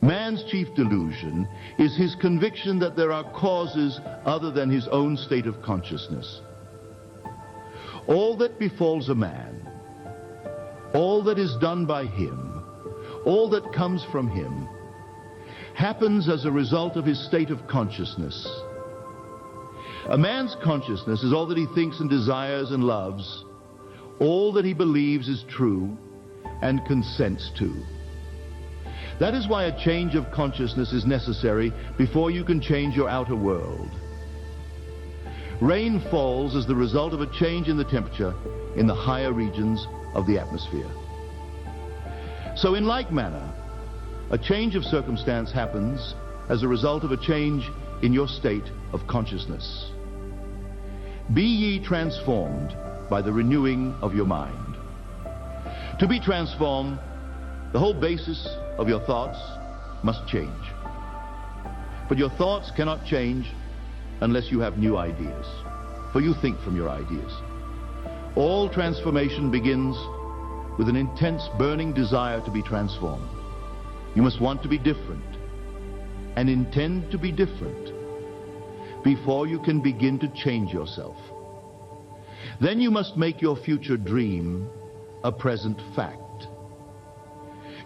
Man's chief delusion is his conviction that there are causes other than his own state of consciousness. All that befalls a man, all that is done by him, all that comes from him, happens as a result of his state of consciousness. A man's consciousness is all that he thinks and desires and loves, all that he believes is true and consents to. That is why a change of consciousness is necessary before you can change your outer world. Rain falls as the result of a change in the temperature in the higher regions of the atmosphere. So in like manner, a change of circumstance happens as a result of a change in your state of consciousness. Be ye transformed by the renewing of your mind. To be transformed, the whole basis of your thoughts must change. But your thoughts cannot change unless you have new ideas, for you think from your ideas. All transformation begins with an intense, burning desire to be transformed. You must want to be different and intend to be different before you can begin to change yourself. Then you must make your future dream a present fact.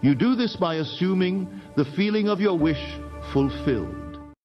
You do this by assuming the feeling of your wish fulfilled.